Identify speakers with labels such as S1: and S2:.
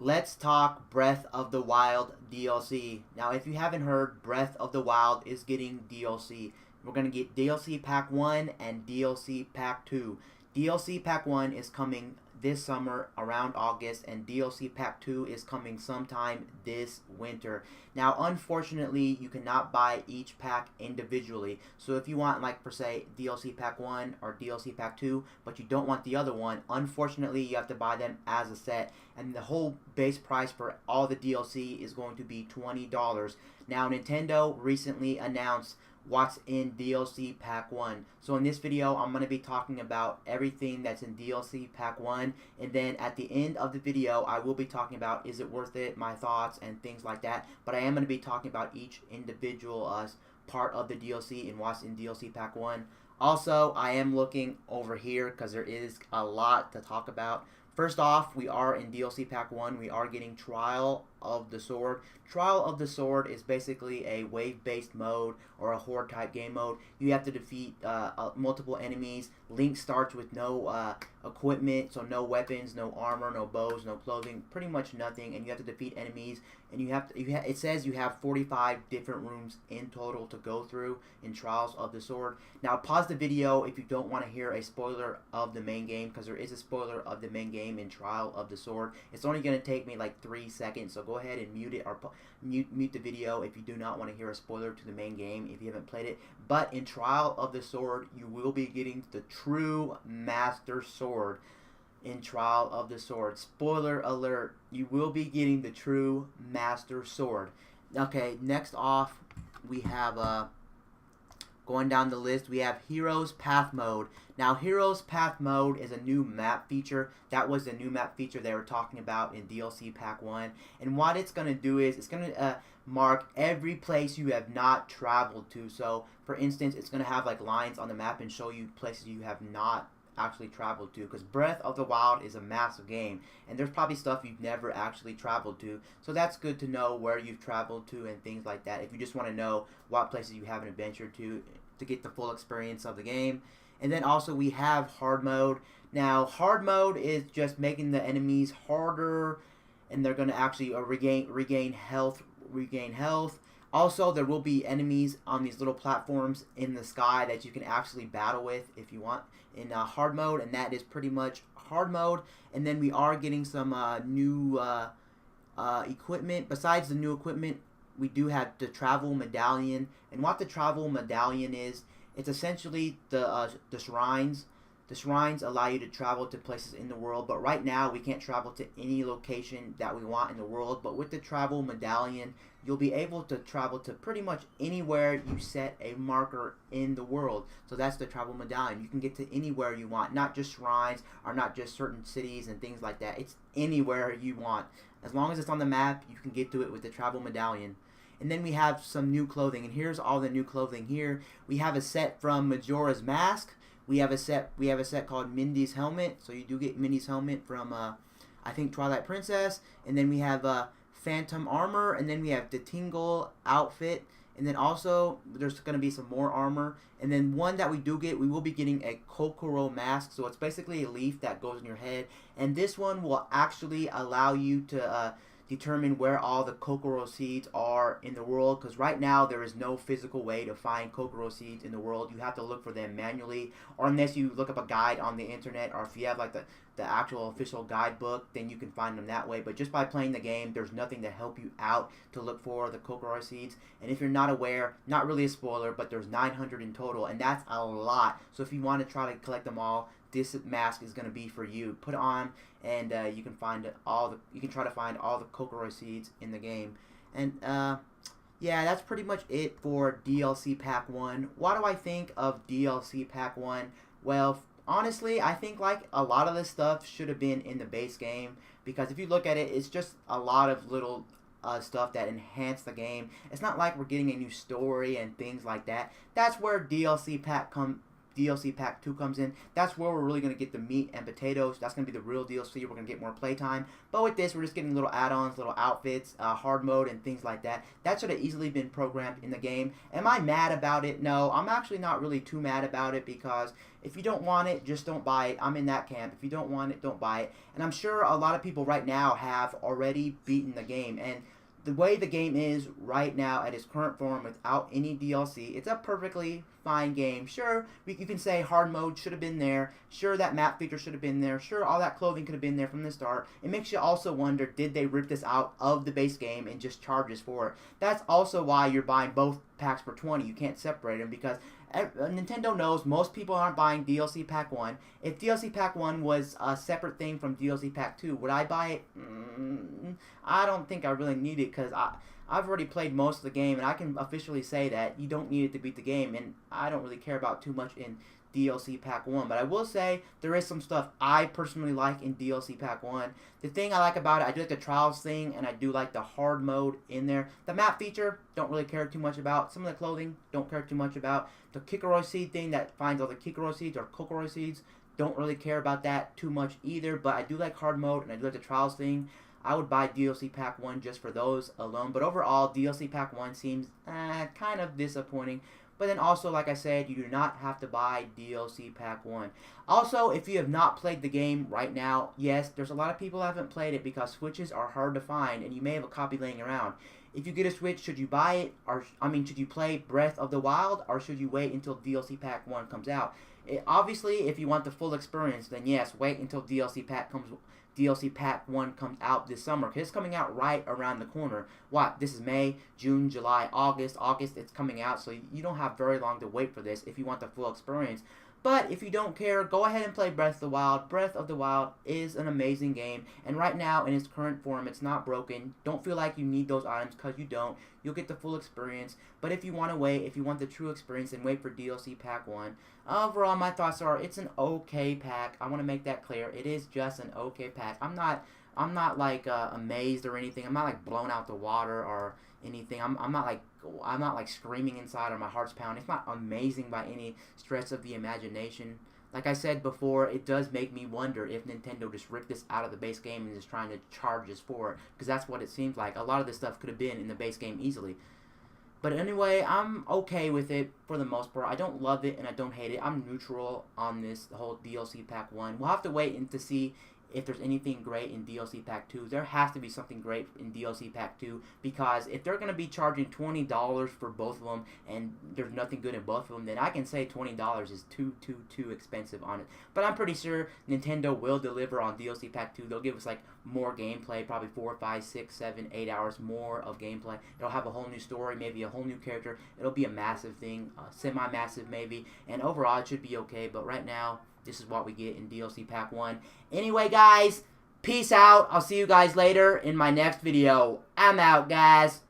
S1: Let's talk Breath of the Wild DLC. Now, if you haven't heard, Breath of the Wild is getting DLC. We're going to get DLC Pack 1 and DLC Pack 2. DLC Pack 1 is coming this summer around August, and DLC Pack 2 is coming sometime this winter. Now, unfortunately, you cannot buy each pack individually. So if you want, like, per se, DLC Pack 1 or DLC Pack 2, but you don't want the other one, unfortunately, you have to buy them as a set. And the whole base price for all the DLC is going to be $20. Now, Nintendo recently announced what's in DLC Pack 1. So in this video, I'm going to be talking about everything that's in DLC Pack 1, and then at the end of the video, I will be talking about is it worth it, my thoughts, and things like that. But I am going to be talking about each individual part of the DLC and what's in DLC Pack 1. Also, I am looking over here because there is a lot to talk about. First off, we are in DLC Pack 1. We are getting Trial of the Sword. Trial of the Sword is basically a wave-based mode or a horde type game mode. You have to defeat multiple enemies. Link starts with no equipment, so no weapons, no armor, no bows, no clothing, pretty much nothing. And you have to defeat enemies. And it says you have 45 different rooms in total to go through in Trials of the Sword. Now pause the video if you don't want to hear a spoiler of the main game, because there is a spoiler of the main game in Trial of the Sword. It's only going to take me like 3 seconds, so go ahead and mute it or mute the video if you do not want to hear a spoiler to the main game if you haven't played it. But in Trial of the Sword, you will be getting the true Master Sword. In Trial of the Sword, spoiler alert, you will be getting the true Master Sword. Okay, next off we have going down the list, we have Heroes Path Mode. Now, Heroes Path Mode is a new map feature. That was the new map feature they were talking about in DLC Pack 1. And what it's going to do is it's going to mark every place you have not traveled to. So, for instance, it's going to have like lines on the map and show you places you have not actually traveled to, because Breath of the Wild is a massive game and there's probably stuff you've never actually traveled to, so that's good to know where you've traveled to and things like that if you just want to know what places you haven't adventured to get the full experience of the game. And then also we have hard mode. Now hard mode is just making the enemies harder, and they're going to actually regain health. Also, there will be enemies on these little platforms in the sky that you can actually battle with if you want in hard mode, and that is pretty much hard mode. And then we are getting some new equipment. Besides the new equipment, we do have the travel medallion, and what the travel medallion is, it's essentially the shrines. The shrines allow you to travel to places in the world, but right now we can't travel to any location that we want in the world. But with the travel medallion, you'll be able to travel to pretty much anywhere you set a marker in the world. So that's the travel medallion. You can get to anywhere you want, not just shrines or not just certain cities and things like that. It's anywhere you want. As long as it's on the map, you can get to it with the travel medallion. And then we have some new clothing, and here's all the new clothing here. We have a set from Majora's Mask. We have a set called Mindy's Helmet. So you do get Mindy's Helmet from I think Twilight Princess. And then we have Phantom Armor, and then we have the Tingle outfit. And then also there's going to be some more armor. And then one that we do get, we will be getting a Kokoro mask. So it's basically a leaf that goes in your head. And this one will actually allow you to determine where all the Kokoro seeds are in the world, because right now there is no physical way to find Kokoro seeds in the world. You have to look for them manually, or unless you look up a guide on the internet, or if you have like the actual official guidebook, then you can find them that way. But just by playing the game, there's nothing to help you out to look for the Kokoro seeds. And if you're not aware, not really a spoiler, but there's 900 in total, and that's a lot. So if you want to try to collect them all, this mask is going to be for you. Put it on, and you can find you can try to find all the Kokoro seeds in the game. And yeah, that's pretty much it for DLC Pack 1. What do I think of DLC Pack 1? Well, honestly, I think like a lot of this stuff should have been in the base game, because if you look at it, it's just a lot of little stuff that enhance the game. It's not like we're getting a new story and things like that. That's where DLC DLC Pack 2 comes in, that's where we're really going to get the meat and potatoes. That's going to be the real DLC. We're going to get more playtime. But with this, we're just getting little add-ons, little outfits, hard mode, and things like that. That should have easily been programmed in the game. Am I mad about it? No, I'm actually not really too mad about it, because if you don't want it, just don't buy it. I'm in that camp. If you don't want it, don't buy it. And I'm sure a lot of people right now have already beaten the game. And the way the game is right now at its current form without any DLC, it's a perfectly fine game. Sure, you can say hard mode should have been there. Sure, that map feature should have been there. Sure, all that clothing could have been there from the start. It makes you also wonder, did they rip this out of the base game and just charge us for it? That's also why you're buying both packs for 20. You can't separate them, because Nintendo knows most people aren't buying DLC Pack 1. If DLC Pack 1 was a separate thing from DLC Pack 2, would I buy it? I don't think I really need it, because I've already played most of the game, and I can officially say that you don't need it to beat the game, and I don't really care about too much in DLC Pack 1. But I will say there is some stuff I personally like in DLC Pack 1. The thing I like about it, I do like the trials thing, and I do like the hard mode in there. The map feature, don't really care too much about. Some of the clothing, don't care too much about. The Kikoro seed thing that finds all the Kikoro seeds or Kokoro seeds, don't really care about that too much either. But I do like hard mode, and I do like the trials thing. I would buy DLC Pack 1 just for those alone. But overall, DLC Pack 1 seems kind of disappointing. But then also, like I said, you do not have to buy DLC Pack 1. Also, if you have not played the game right now, yes, there's a lot of people who haven't played it because Switches are hard to find, and you may have a copy laying around. If you get a Switch, should you buy it? Or should you play Breath of the Wild, or should you wait until DLC Pack 1 comes out? Obviously, if you want the full experience, then yes, wait until DLC Pack 1 comes out this summer, because it's coming out right around the corner. What? This is May, June, July, August. It's coming out, so you don't have very long to wait for this if you want the full experience. But if you don't care, go ahead and play Breath of the Wild. Breath of the Wild is an amazing game, and right now, in its current form, it's not broken. Don't feel like you need those items, because you don't. You'll get the full experience. But if you want to wait, if you want the true experience, then wait for DLC Pack 1. Overall, my thoughts are, it's an okay pack. I want to make that clear. It is just an okay pack. I'm not like amazed or anything. I'm not like blown out the water or anything. I'm not like screaming inside or my heart's pounding. It's not amazing by any stretch of the imagination. Like I said before, it does make me wonder if Nintendo just ripped this out of the base game and is trying to charge us for it, because that's what it seems like. A lot of this stuff could have been in the base game easily. But anyway, I'm okay with it for the most part. I don't love it and I don't hate it. I'm neutral on this whole DLC Pack 1. We'll have to wait and to see if there's anything great in DLC Pack 2. There has to be something great in DLC Pack 2, because if they're going to be charging $20 for both of them and there's nothing good in both of them, then I can say $20 is too expensive on it. But I'm pretty sure Nintendo will deliver on DLC Pack 2. They'll give us like more gameplay, probably 4, 5, 6, 7, 8 hours more of gameplay. It'll have a whole new story, maybe a whole new character. It'll be a massive thing, semi-massive maybe, and overall it should be okay. But right now, this is what we get in DLC Pack 1. Anyway, guys, peace out. I'll see you guys later in my next video. I'm out, guys.